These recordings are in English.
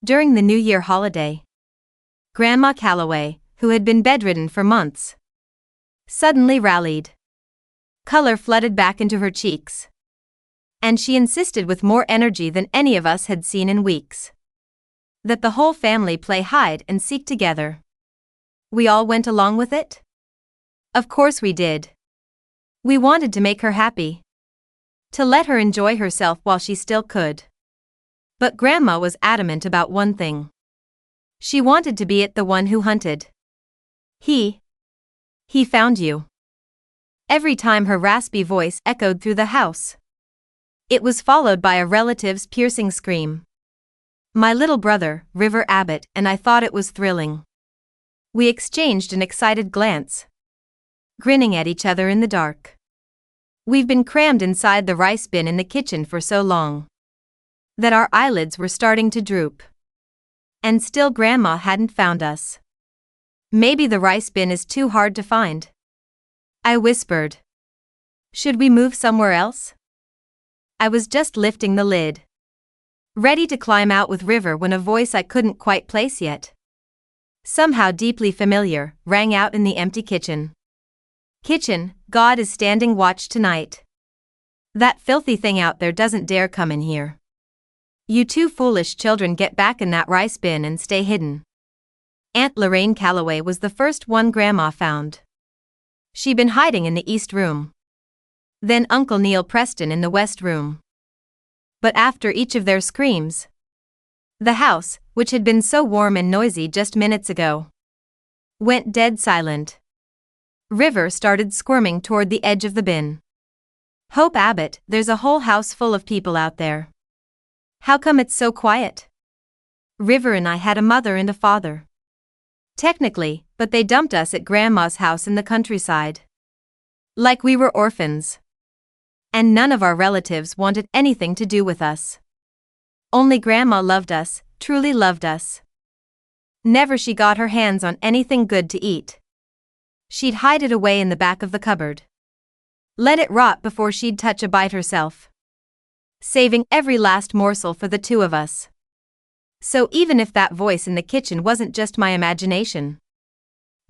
During the New Year holiday, Grandma Calloway, who had been bedridden for months, suddenly rallied. Color flooded back into her cheeks, and she insisted with more energy than any of us had seen in weeks that the whole family play hide and seek together. We all went along with it? Of course we did. We wanted to make her happy, to let her enjoy herself while she still could. But Grandma was adamant about one thing. She wanted to be it, the one who hunted. He found you. Every time her raspy voice echoed through the house, it was followed by a relative's piercing scream. My little brother, River Abbott, and I thought it was thrilling. We exchanged an excited glance, grinning at each other in the dark. We've been crammed inside the rice bin in the kitchen for so long that our eyelids were starting to droop. And still Grandma hadn't found us. Maybe the rice bin is too hard to find, I whispered. Should we move somewhere else? I was just lifting the lid, ready to climb out with River, when a voice I couldn't quite place yet, somehow deeply familiar, rang out in the empty kitchen. Kitchen, God is standing watch tonight. That filthy thing out there doesn't dare come in here. You two foolish children, get back in that rice bin and stay hidden. Aunt Lorraine Calloway was the first one Grandma found. She'd been hiding in the east room. Then Uncle Neil Preston in the west room. But after each of their screams, the house, which had been so warm and noisy just minutes ago, went dead silent. River started squirming toward the edge of the bin. Hope Abbott, there's a whole house full of people out there. How come it's so quiet? River and I had a mother and a father. Technically, but they dumped us at Grandma's house in the countryside. Like we were orphans. And none of our relatives wanted anything to do with us. Only Grandma loved us, truly loved us. Never she got her hands on anything good to eat. She'd hide it away in the back of the cupboard. Let it rot before she'd touch a bite herself, saving every last morsel for the two of us. So even if that voice in the kitchen wasn't just my imagination,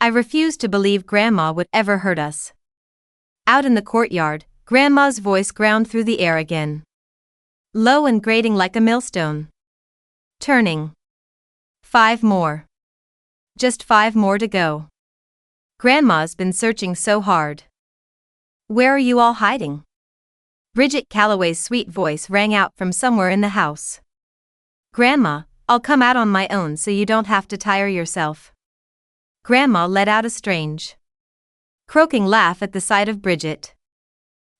I refused to believe Grandma would ever hurt us. Out in the courtyard, Grandma's voice ground through the air again, low and grating like a millstone. Turning. 5 more. Just 5 more to go. Grandma's been searching so hard. Where are you all hiding? Bridget Calloway's sweet voice rang out from somewhere in the house. Grandma, I'll come out on my own so you don't have to tire yourself. Grandma let out a strange, croaking laugh at the sight of Bridget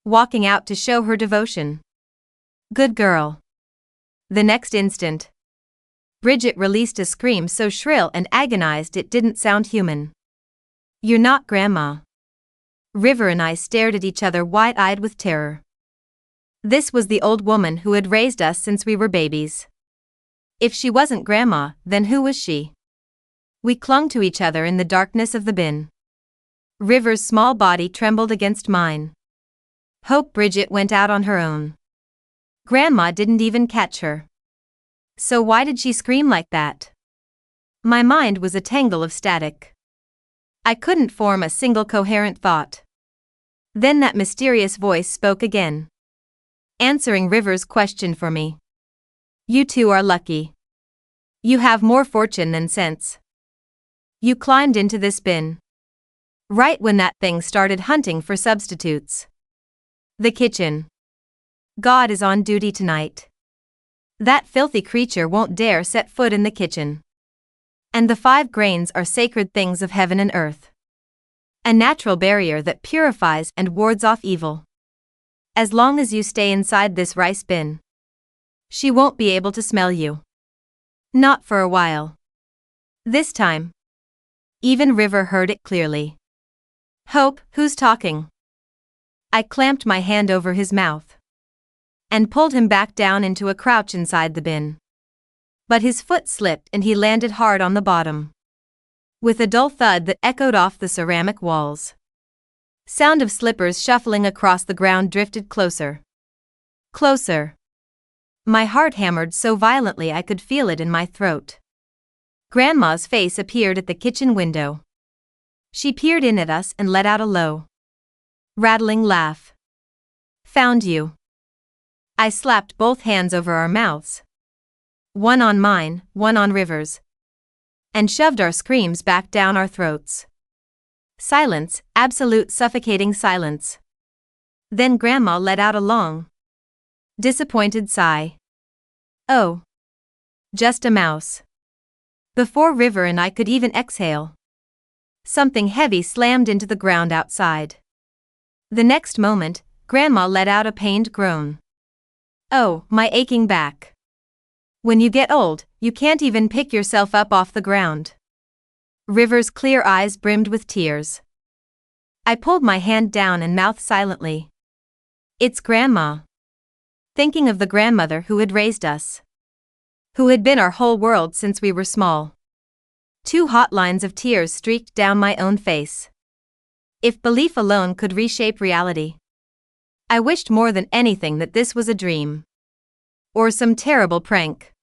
walking out to show her devotion. Good girl. The next instant, Bridget released a scream so shrill and agonized it didn't sound human. You're not Grandma. River and I stared at each other wide-eyed with terror. This was the old woman who had raised us since we were babies. If she wasn't Grandma, then who was she? We clung to each other in the darkness of the bin. River's small body trembled against mine. Hope Bridget went out on her own. Grandma didn't even catch her. So why did she scream like that? My mind was a tangle of static. I couldn't form a single coherent thought. Then that mysterious voice spoke again, answering River's question for me. You two are lucky. You have more fortune than sense. You climbed into this bin right when that thing started hunting for substitutes. The kitchen. God is on duty tonight. That filthy creature won't dare set foot in the kitchen. And the 5 grains are sacred things of heaven and earth. A natural barrier that purifies and wards off evil. As long as you stay inside this rice bin, she won't be able to smell you. Not for a while. This time, even River heard it clearly. Hope, who's talking? I clamped my hand over his mouth and pulled him back down into a crouch inside the bin. But his foot slipped and he landed hard on the bottom, with a dull thud that echoed off the ceramic walls. Sound of slippers shuffling across the ground drifted closer. Closer. My heart hammered so violently I could feel it in my throat. Grandma's face appeared at the kitchen window. She peered in at us and let out a low, rattling laugh. "Found you." I slapped both hands over our mouths. One on mine, one on River's. And shoved our screams back down our throats. Silence, absolute suffocating silence. Then Grandma let out a long, disappointed sigh. "Oh. Just a mouse." Before River and I could even exhale, something heavy slammed into the ground outside. The next moment, Grandma let out a pained groan. "Oh, my aching back. When you get old, you can't even pick yourself up off the ground." River's clear eyes brimmed with tears. I pulled my hand down and mouthed silently, "It's Grandma." Thinking of the grandmother who had raised us, who had been our whole world since we were small. 2 hot lines of tears streaked down my own face. If belief alone could reshape reality, I wished more than anything that this was a dream. Or some terrible prank.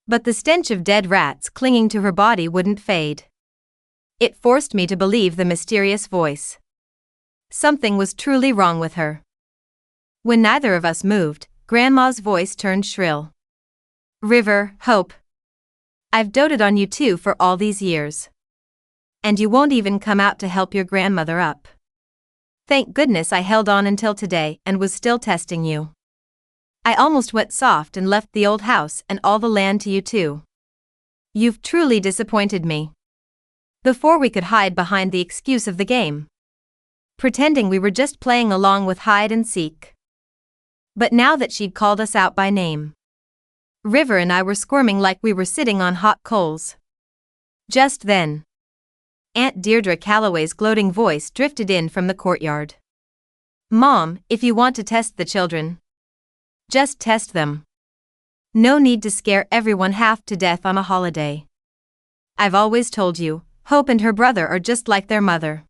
But the stench of dead rats clinging to her body wouldn't fade. It forced me to believe the mysterious voice. Something was truly wrong with her. When neither of us moved, Grandma's voice turned shrill. "River, Hope. I've doted on you two for all these years. And you won't even come out to help your grandmother up. Thank goodness I held on until today and was still testing you. I almost went soft and left the old house and all the land to you two. You've truly disappointed me." Before we could hide behind the excuse of the game, pretending we were just playing along with hide and seek. But now that she'd called us out by name, River and I were squirming like we were sitting on hot coals. Just then, Aunt Deirdre Calloway's gloating voice drifted in from the courtyard. "Mom, if you want to test the children, just test them. No need to scare everyone half to death on a holiday. I've always told you, Hope and her brother are just like their mother.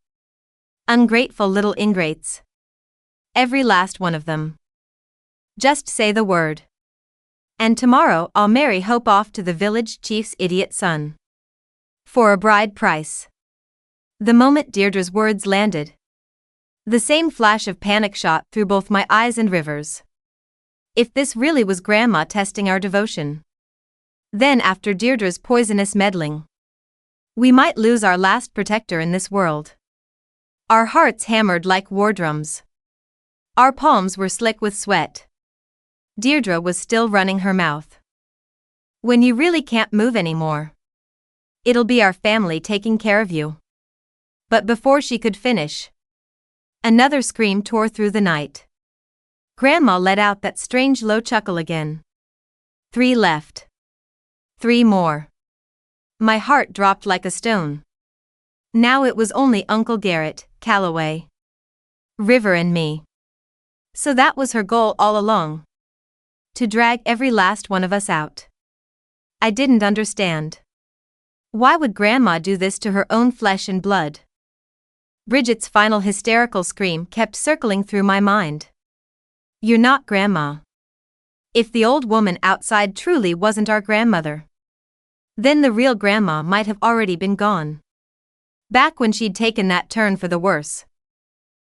Ungrateful little ingrates. Every last one of them. Just say the word. And tomorrow I'll marry Hope off to the village chief's idiot son. For a bride price." The moment Deirdre's words landed, the same flash of panic shot through both my eyes and River's. If this really was Grandma testing our devotion, then after Deirdre's poisonous meddling, we might lose our last protector in this world. Our hearts hammered like war drums. Our palms were slick with sweat. Deirdre was still running her mouth. "When you really can't move anymore, it'll be our family taking care of you." But before she could finish, another scream tore through the night. Grandma let out that strange low chuckle again. 3 left. 3 more. My heart dropped like a stone. Now it was only Uncle Garrett, Calloway, River and me. So that was her goal all along. To drag every last one of us out. I didn't understand. Why would Grandma do this to her own flesh and blood? Bridget's final hysterical scream kept circling through my mind. "You're not Grandma." If the old woman outside truly wasn't our grandmother, then the real Grandma might have already been gone. Back when she'd taken that turn for the worse.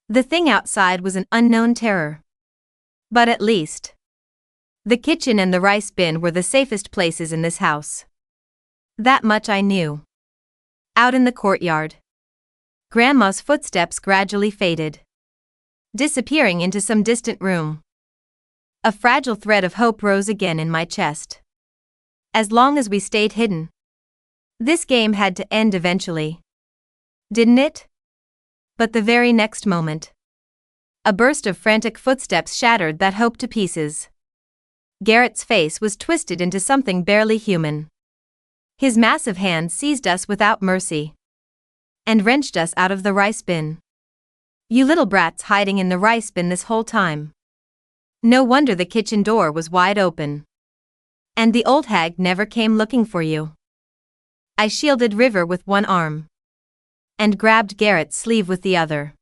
The thing outside was an unknown terror. But at least, the kitchen and the rice bin were the safest places in this house. That much I knew. Out in the courtyard, Grandma's footsteps gradually faded, disappearing into some distant room. A fragile thread of hope rose again in my chest. As long as we stayed hidden, this game had to end eventually. Didn't it? But the very next moment, a burst of frantic footsteps shattered that hope to pieces. Garrett's face was twisted into something barely human. His massive hand seized us without mercy and wrenched us out of the rice bin. "You little brats hiding in the rice bin this whole time. No wonder the kitchen door was wide open. And the old hag never came looking for you." I shielded River with one arm and grabbed Garrett's sleeve with the other,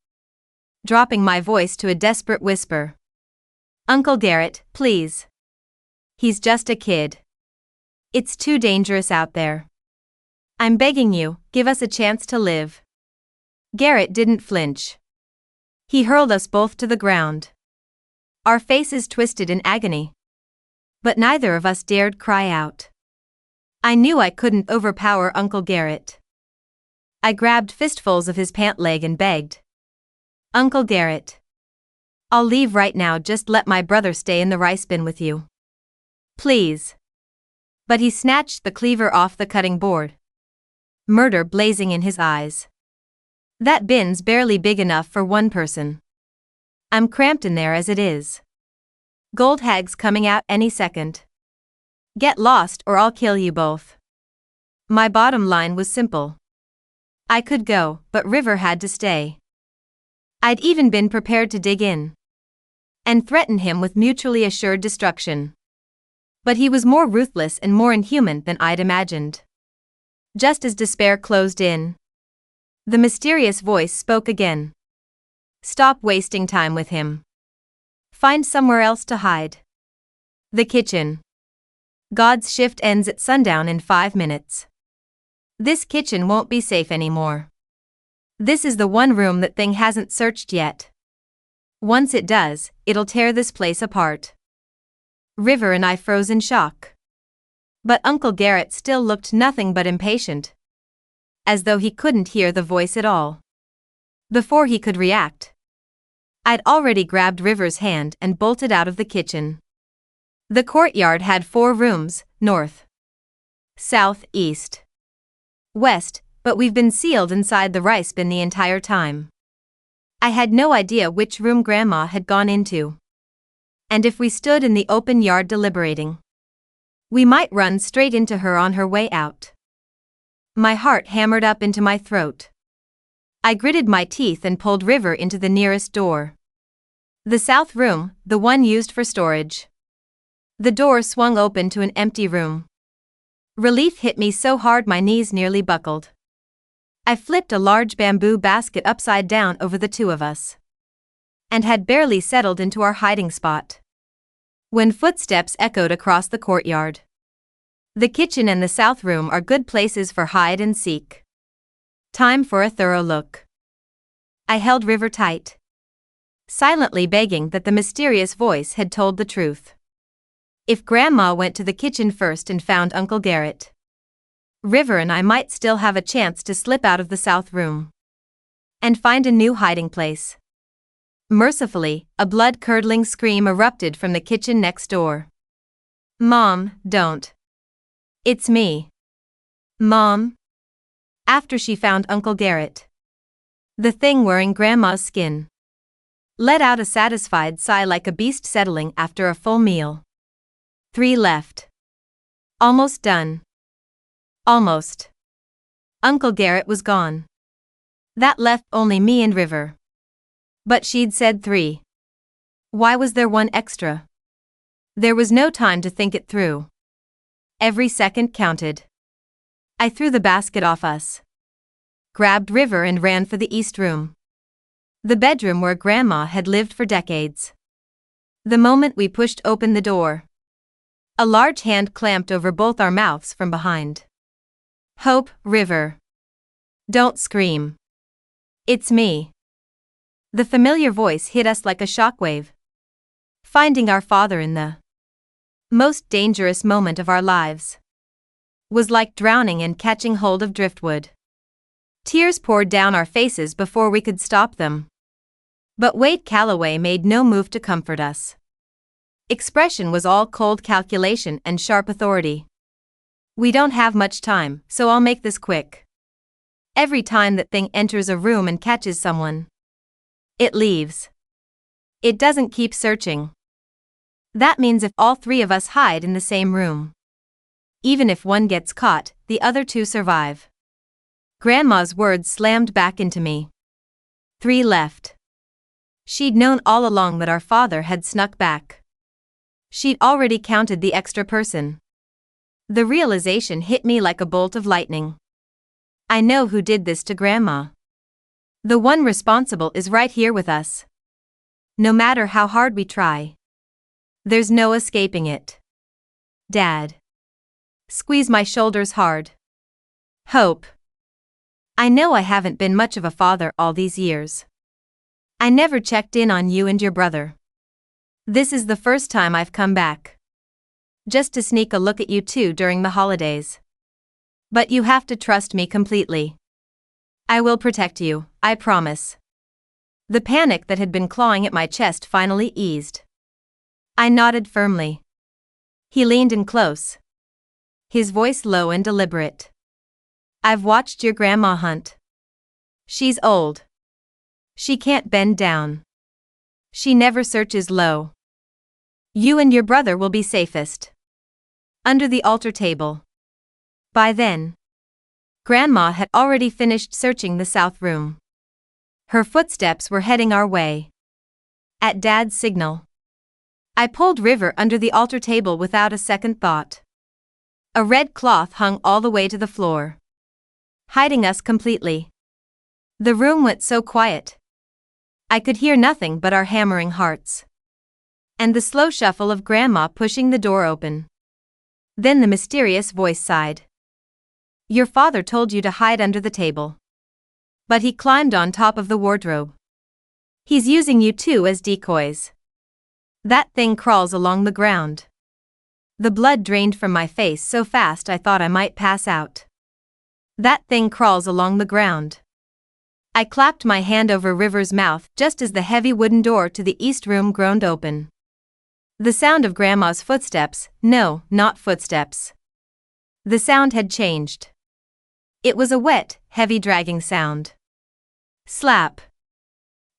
dropping my voice to a desperate whisper. "Uncle Garrett, please. He's just a kid. It's too dangerous out there. I'm begging you, give us a chance to live. Garrett didn't flinch. He hurled us both to the ground. Our faces twisted in agony. But neither of us dared cry out. I knew I couldn't overpower Uncle Garrett. I grabbed fistfuls of his pant leg and begged. Uncle Garrett. I'll leave right now, just let my brother stay in the rice bin with you. Please. But he snatched the cleaver off the cutting board. Murder blazing in his eyes. That bin's barely big enough for one person. I'm cramped in there as it is. Gold hags coming out any second. Get lost or I'll kill you both. My bottom line was simple. I could go, but River had to stay. I'd even been prepared to dig in and threaten him with mutually assured destruction. But he was more ruthless and more inhuman than I'd imagined. Just as despair closed in, the mysterious voice spoke again. Stop wasting time with him. Find somewhere else to hide. The kitchen. God's shift ends at sundown in 5 minutes. This kitchen won't be safe anymore. This is the one room that thing hasn't searched yet. Once it does, it'll tear this place apart. River and I froze in shock. But Uncle Garrett still looked nothing but impatient. As though he couldn't hear the voice at all. Before he could react, I'd already grabbed River's hand and bolted out of the kitchen. The courtyard had 4 rooms, north, south, east, west, but we've been sealed inside the rice bin the entire time. I had no idea which room Grandma had gone into. And if we stood in the open yard deliberating, we might run straight into her on her way out. My heart hammered up into my throat. I gritted my teeth and pulled River into the nearest door. The south room, the one used for storage. The door swung open to an empty room. Relief hit me so hard my knees nearly buckled. I flipped a large bamboo basket upside down over the two of us, and had barely settled into our hiding spot when footsteps echoed across the courtyard. The kitchen and the south room are good places for hide and seek. Time for a thorough look. I held River tight, silently begging that the mysterious voice had told the truth. If Grandma went to the kitchen first and found Uncle Garrett, River and I might still have a chance to slip out of the south room and find a new hiding place. Mercifully, a blood-curdling scream erupted from the kitchen next door. Mom, don't. It's me. Mom. After she found Uncle Garrett, the thing wearing Grandma's skin let out a satisfied sigh like a beast settling after a full meal. 3 left. Almost done. Almost. Uncle Garrett was gone. That left only me and River. But she'd said 3. Why was there 1 extra? There was no time to think it through. Every second counted. I threw the basket off us, grabbed River and ran for the east room. The bedroom where Grandma had lived for decades. The moment we pushed open the door, a large hand clamped over both our mouths from behind. Hope, River. Don't scream. It's me. The familiar voice hit us like a shockwave. Finding our father in the most dangerous moment of our lives was like drowning and catching hold of driftwood. Tears poured down our faces before we could stop them. But Wade Calloway made no move to comfort us. Expression was all cold calculation and sharp authority. We don't have much time, so I'll make this quick. Every time that thing enters a room and catches someone, it leaves. It doesn't keep searching. That means if all 3 of us hide in the same room, even if one gets caught, the other 2 survive. Grandma's words slammed back into me. 3 left. She'd known all along that our father had snuck back. She'd already counted the extra person. The realization hit me like a bolt of lightning. I know who did this to Grandma. The one responsible is right here with us. No matter how hard we try, there's no escaping it. Dad. Squeeze my shoulders hard. Hope. I know I haven't been much of a father all these years. I never checked in on you and your brother. This is the first time I've come back. Just to sneak a look at you two during the holidays. But you have to trust me completely. I will protect you, I promise. The panic that had been clawing at my chest finally eased. I nodded firmly. He leaned in close. His voice low and deliberate. I've watched your grandma hunt. She's old. She can't bend down. She never searches low. You and your brother will be safest. Under the altar table. By then, Grandma had already finished searching the south room. Her footsteps were heading our way. At Dad's signal, I pulled River under the altar table without a second thought. A red cloth hung all the way to the floor, hiding us completely. The room went so quiet. I could hear nothing but our hammering hearts. And the slow shuffle of Grandma pushing the door open. Then the mysterious voice sighed. Your father told you to hide under the table. But he climbed on top of the wardrobe. He's using you two as decoys. That thing crawls along the ground. The blood drained from my face so fast I thought I might pass out. That thing crawls along the ground. I clapped my hand over River's mouth just as the heavy wooden door to the east room groaned open. The sound of Grandma's footsteps, no, not footsteps. The sound had changed. It was a wet, heavy dragging sound. Slap.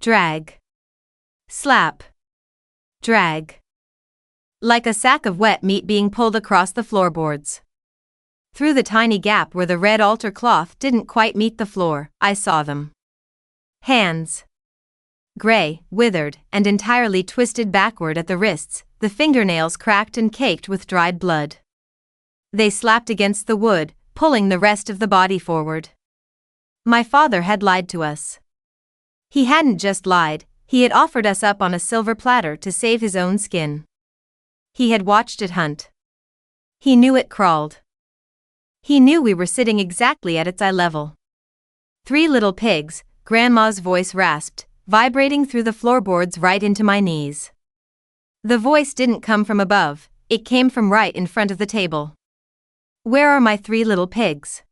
Drag. Slap. Drag. Like a sack of wet meat being pulled across the floorboards. Through the tiny gap where the red altar cloth didn't quite meet the floor, I saw them. Hands. Gray, withered, and entirely twisted backward at the wrists, the fingernails cracked and caked with dried blood. They slapped against the wood, pulling the rest of the body forward. My father had lied to us. He hadn't just lied, he had offered us up on a silver platter to save his own skin. He had watched it hunt. He knew it crawled. He knew we were sitting exactly at its eye level. 3 little pigs, Grandma's voice rasped, vibrating through the floorboards right into my knees. The voice didn't come from above, it came from right in front of the table. Where are my 3 little pigs?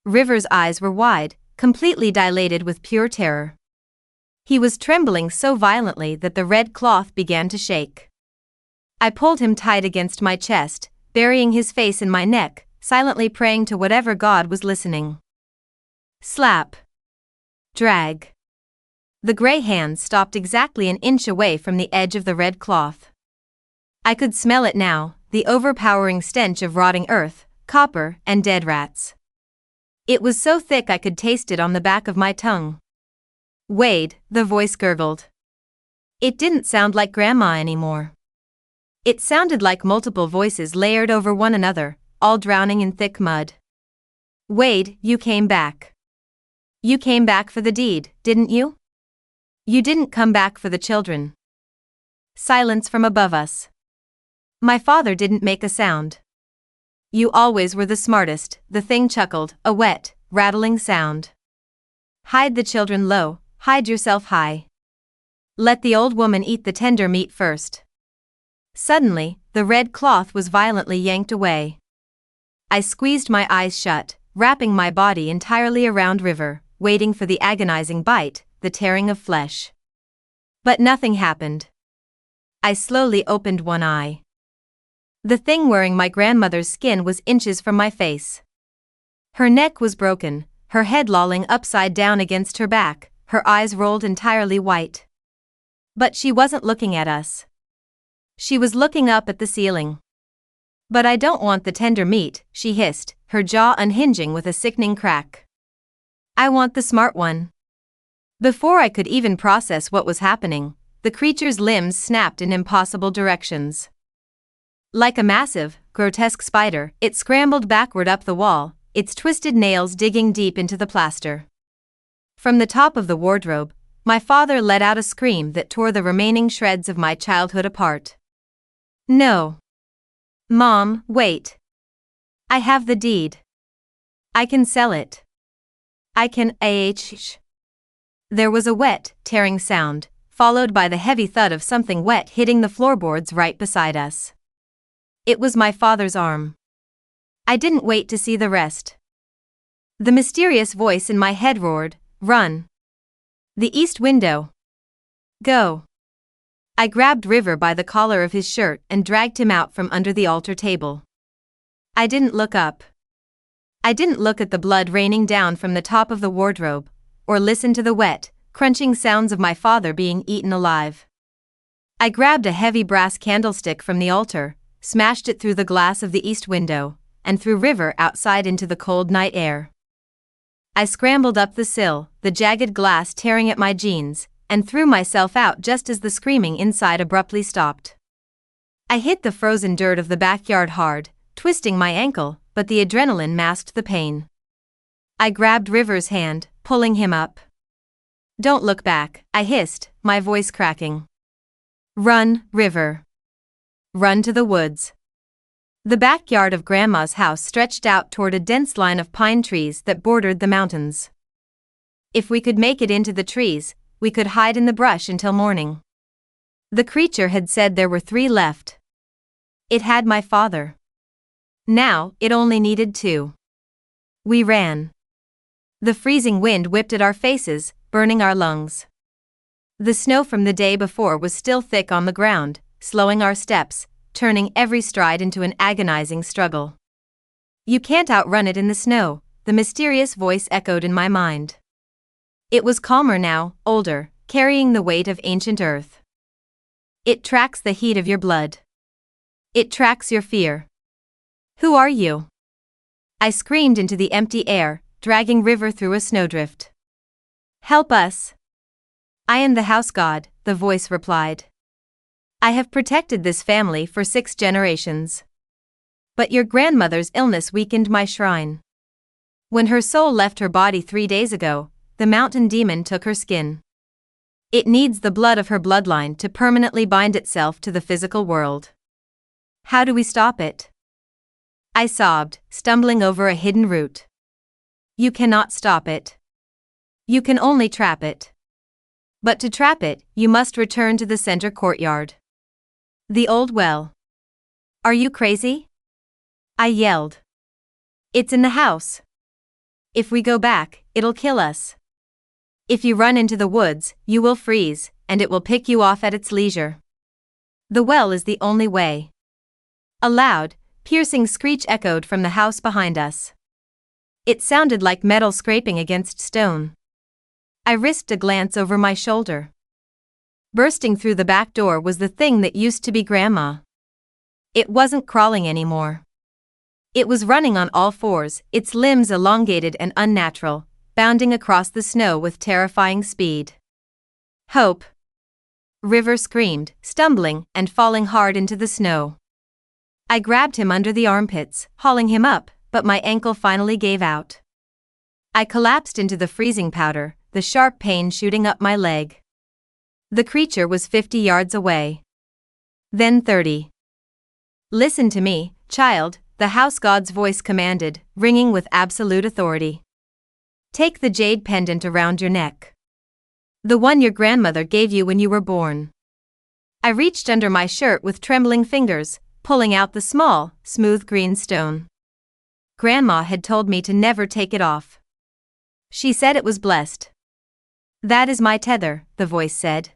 River's eyes were wide, completely dilated with pure terror. He was trembling so violently that the red cloth began to shake. I pulled him tight against my chest, burying his face in my neck, silently praying to whatever God was listening. Slap. Drag. The gray hand stopped exactly an inch away from the edge of the red cloth. I could smell it now, the overpowering stench of rotting earth, copper, and dead rats. It was so thick I could taste it on the back of my tongue. Wade, the voice gurgled. It didn't sound like Grandma anymore. It sounded like multiple voices layered over one another, all drowning in thick mud. Wade, you came back. You came back for the deed, didn't you? You didn't come back for the children. Silence from above us. My father didn't make a sound. You always were the smartest, the thing chuckled, a wet, rattling sound. Hide the children low, hide yourself high. Let the old woman eat the tender meat first. Suddenly, the red cloth was violently yanked away. I squeezed my eyes shut, wrapping my body entirely around River, waiting for the agonizing bite, the tearing of flesh. But nothing happened. I slowly opened one eye. The thing wearing my grandmother's skin was inches from my face. Her neck was broken, her head lolling upside down against her back, her eyes rolled entirely white. But she wasn't looking at us. She was looking up at the ceiling. But I don't want the tender meat, she hissed, her jaw unhinging with a sickening crack. I want the smart one. Before I could even process what was happening, the creature's limbs snapped in impossible directions. Like a massive, grotesque spider, it scrambled backward up the wall, its twisted nails digging deep into the plaster. From the top of the wardrobe, my father let out a scream that tore the remaining shreds of my childhood apart. No. Mom, wait. I have the deed. I can sell it. I can. There was a wet, tearing sound, followed by the heavy thud of something wet hitting the floorboards right beside us. It was my father's arm. I didn't wait to see the rest. The mysterious voice in my head roared, "Run! The east window! Go!" I grabbed River by the collar of his shirt and dragged him out from under the altar table. I didn't look up. I didn't look at the blood raining down from the top of the wardrobe, or listen to the wet, crunching sounds of my father being eaten alive. I grabbed a heavy brass candlestick from the altar, smashed it through the glass of the east window, and threw River outside into the cold night air. I scrambled up the sill, the jagged glass tearing at my jeans, and threw myself out just as the screaming inside abruptly stopped. I hit the frozen dirt of the backyard hard, twisting my ankle, but the adrenaline masked the pain. I grabbed River's hand, pulling him up. "Don't look back," I hissed, my voice cracking. "Run, River. Run to the woods." The backyard of Grandma's house stretched out toward a dense line of pine trees that bordered the mountains. If we could make it into the trees, we could hide in the brush until morning. The creature had said there were 3 left. It had my father. Now, it only needed 2. We ran. The freezing wind whipped at our faces, burning our lungs. The snow from the day before was still thick on the ground, slowing our steps, turning every stride into an agonizing struggle. "You can't outrun it in the snow," the mysterious voice echoed in my mind. It was calmer now, older, carrying the weight of ancient earth. "It tracks the heat of your blood. It tracks your fear. Who are you?" I screamed into the empty air, dragging River through a snowdrift. "Help us." "I am the house god," the voice replied. "I have protected this family for 6 generations. But your grandmother's illness weakened my shrine. When her soul left her body 3 days ago, the mountain demon took her skin. It needs the blood of her bloodline to permanently bind itself to the physical world. How do we stop it?" I sobbed, stumbling over a hidden root. "You cannot stop it. You can only trap it. But to trap it, you must return to the center courtyard. The old well." "Are you crazy?" I yelled. "It's in the house. If we go back, it'll kill us. If you run into the woods, you will freeze, and it will pick you off at its leisure. The well is the only way." A loud, piercing screech echoed from the house behind us. It sounded like metal scraping against stone. I risked a glance over my shoulder. Bursting through the back door was the thing that used to be Grandma. It wasn't crawling anymore. It was running on all 4s, its limbs elongated and unnatural, bounding across the snow with terrifying speed. "Hope!" River screamed, stumbling and falling hard into the snow. I grabbed him under the armpits, hauling him up, but my ankle finally gave out. I collapsed into the freezing powder, the sharp pain shooting up my leg. The creature was 50 yards away. Then 30. "Listen to me, child," the house god's voice commanded, ringing with absolute authority. "Take the jade pendant around your neck. The one your grandmother gave you when you were born." I reached under my shirt with trembling fingers, pulling out the small, smooth green stone. Grandma had told me to never take it off. She said it was blessed. "That is my tether," the voice said.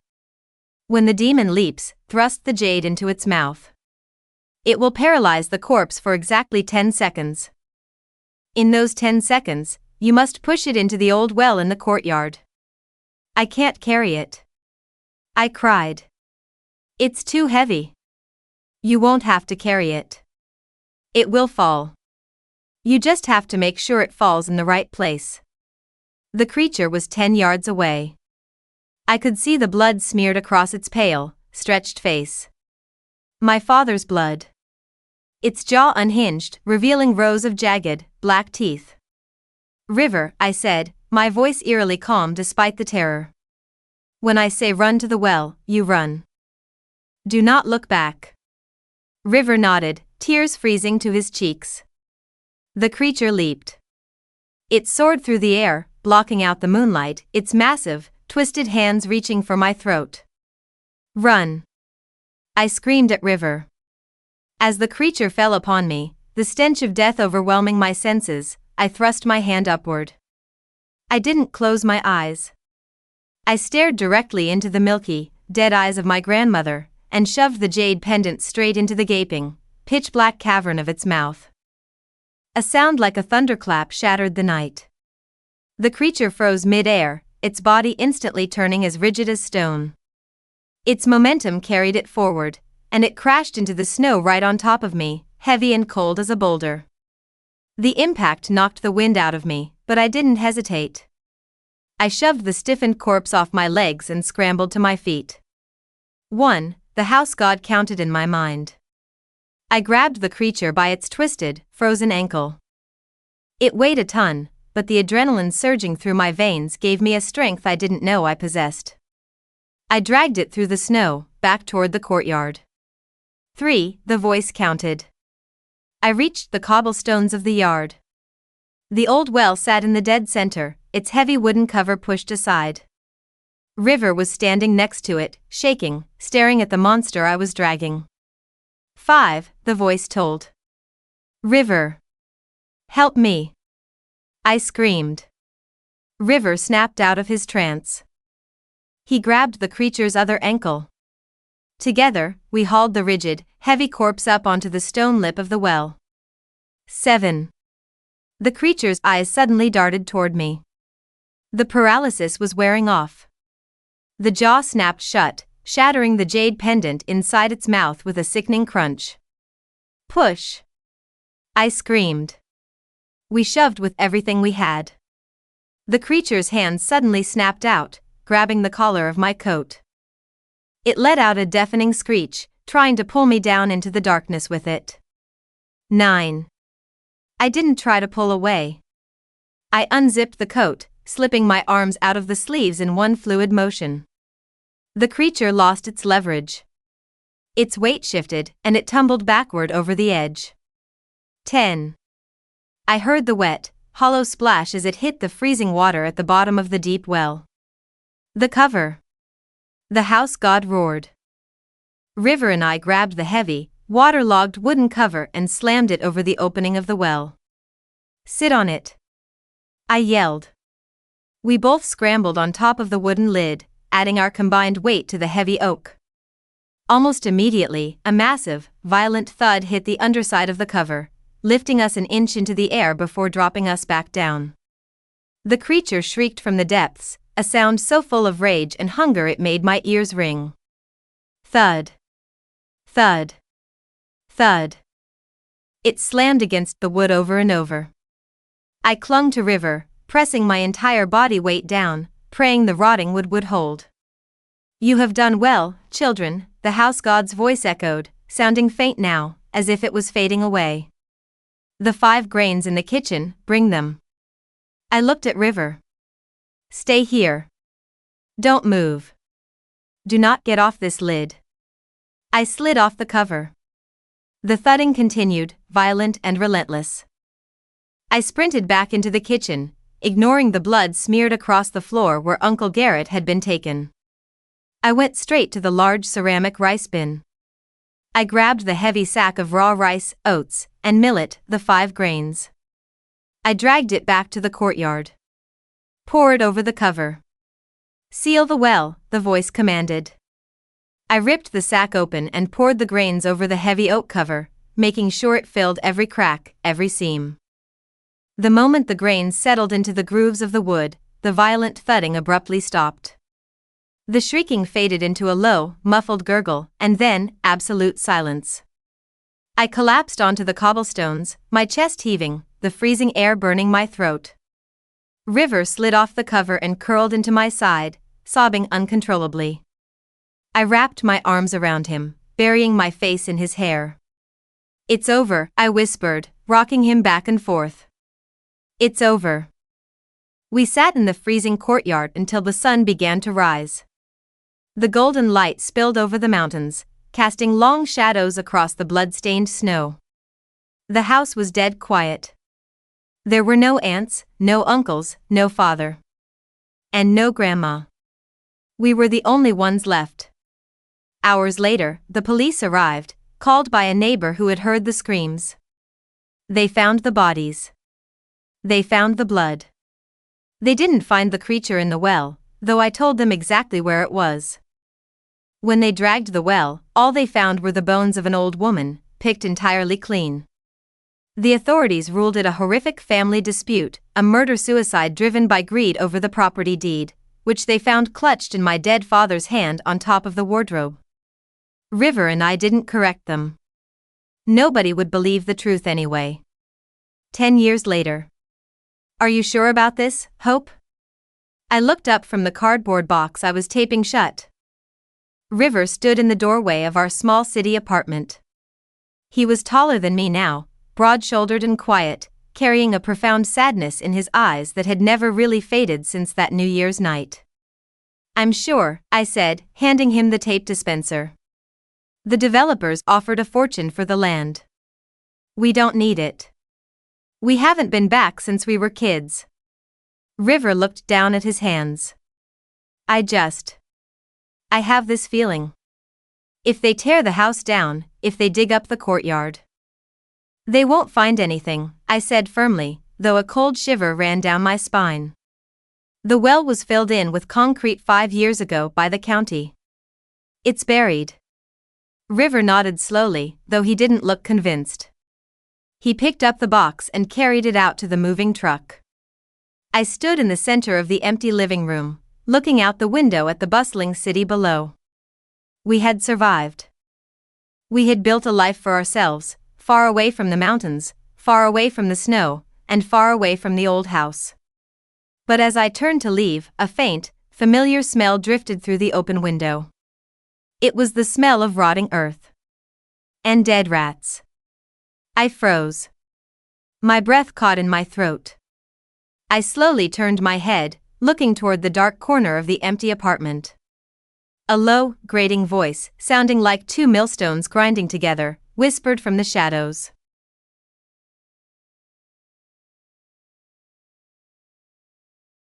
"When the demon leaps, thrust the jade into its mouth. It will paralyze the corpse for exactly 10 seconds. In those 10 seconds, you must push it into the old well in the courtyard." "I can't carry it," I cried. "It's too heavy." "You won't have to carry it. It will fall. You just have to make sure it falls in the right place." The creature was 10 yards away. I could see the blood smeared across its pale, stretched face. My father's blood. Its jaw unhinged, revealing rows of jagged, black teeth. "River," I said, my voice eerily calm despite the terror. "When I say run to the well, you run. Do not look back." River nodded, tears freezing to his cheeks. The creature leaped. It soared through the air, blocking out the moonlight, its massive, twisted hands reaching for my throat. "Run!" I screamed at River. As the creature fell upon me, the stench of death overwhelming my senses, I thrust my hand upward. I didn't close my eyes. I stared directly into the milky, dead eyes of my grandmother, and shoved the jade pendant straight into the gaping, pitch-black cavern of its mouth. A sound like a thunderclap shattered the night. The creature froze mid-air, its body instantly turning as rigid as stone. Its momentum carried it forward, and it crashed into the snow right on top of me, heavy and cold as a boulder. The impact knocked the wind out of me, but I didn't hesitate. I shoved the stiffened corpse off my legs and scrambled to my feet. 1. The house god counted in my mind. I grabbed the creature by its twisted, frozen ankle. It weighed a ton, but the adrenaline surging through my veins gave me a strength I didn't know I possessed. I dragged it through the snow, back toward the courtyard. 3. The voice counted. I reached the cobblestones of the yard. The old well sat in the dead center, its heavy wooden cover pushed aside. River was standing next to it, shaking, staring at the monster I was dragging. 5. The voice told. "River! Help me!" I screamed. River snapped out of his trance. He grabbed the creature's other ankle. Together, we hauled the rigid, heavy corpse up onto the stone lip of the well. 7. The creature's eyes suddenly darted toward me. The paralysis was wearing off. The jaw snapped shut, shattering the jade pendant inside its mouth with a sickening crunch. "Push!" I screamed. We shoved with everything we had. The creature's hands suddenly snapped out, grabbing the collar of my coat. It let out a deafening screech, trying to pull me down into the darkness with it. 9. I didn't try to pull away. I unzipped the coat, slipping my arms out of the sleeves in one fluid motion. The creature lost its leverage. Its weight shifted, and it tumbled backward over the edge. 10. I heard the wet, hollow splash as it hit the freezing water at the bottom of the deep well. The cover. The house god roared. River and I grabbed the heavy, waterlogged wooden cover and slammed it over the opening of the well. "Sit on it!" I yelled. We both scrambled on top of the wooden lid, adding our combined weight to the heavy oak. Almost immediately, a massive, violent thud hit the underside of the cover, lifting us an inch into the air before dropping us back down. The creature shrieked from the depths, a sound so full of rage and hunger it made my ears ring. Thud. Thud. Thud. It slammed against the wood over and over. I clung to River, pressing my entire body weight down, praying the rotting wood would hold. "You have done well, children," the house god's voice echoed, sounding faint now, as if it was fading away. "The 5 grains in the kitchen, bring them." I looked at River. "Stay here. Don't move. Do not get off this lid." I slid off the cover. The thudding continued, violent and relentless. I sprinted back into the kitchen, ignoring the blood smeared across the floor where Uncle Garrett had been taken. I went straight to the large ceramic rice bin. I grabbed the heavy sack of raw rice, oats, and millet, the 5 grains. I dragged it back to the courtyard. "Pour it over the cover." "Seal the well," the voice commanded. I ripped the sack open and poured the grains over the heavy oak cover, making sure it filled every crack, every seam. The moment the grains settled into the grooves of the wood, the violent thudding abruptly stopped. The shrieking faded into a low, muffled gurgle, and then, absolute silence. I collapsed onto the cobblestones, my chest heaving, the freezing air burning my throat. River slid off the cover and curled into my side, sobbing uncontrollably. I wrapped my arms around him, burying my face in his hair. "It's over," I whispered, rocking him back and forth. "It's over." We sat in the freezing courtyard until the sun began to rise. The golden light spilled over the mountains, casting long shadows across the blood-stained snow. The house was dead quiet. There were no aunts, no uncles, no father. And no grandma. We were the only ones left. Hours later, the police arrived, called by a neighbor who had heard the screams. They found the bodies. They found the blood. They didn't find the creature in the well, though I told them exactly where it was. When they dragged the well, all they found were the bones of an old woman, picked entirely clean. The authorities ruled it a horrific family dispute, a murder-suicide driven by greed over the property deed, which they found clutched in my dead father's hand on top of the wardrobe. River and I didn't correct them. Nobody would believe the truth anyway. 10 years later. Are you sure about this, Hope? I looked up from the cardboard box I was taping shut. River stood in the doorway of our small city apartment. He was taller than me now, broad-shouldered and quiet, carrying a profound sadness in his eyes that had never really faded since that New Year's night. I'm sure, I said, handing him the tape dispenser. The developers offered a fortune for the land. We don't need it. We haven't been back since we were kids. River looked down at his hands. I have this feeling. If they tear the house down, if they dig up the courtyard. They won't find anything, I said firmly, though a cold shiver ran down my spine. The well was filled in with concrete 5 years ago by the county. It's buried. River nodded slowly, though he didn't look convinced. He picked up the box and carried it out to the moving truck. I stood in the center of the empty living room, looking out the window at the bustling city below. We had survived. We had built a life for ourselves, far away from the mountains, far away from the snow, and far away from the old house. But as I turned to leave, a faint, familiar smell drifted through the open window. It was the smell of rotting earth. And dead rats. I froze. My breath caught in my throat. I slowly turned my head, looking toward the dark corner of the empty apartment. A low, grating voice, sounding like 2 millstones grinding together, whispered from the shadows.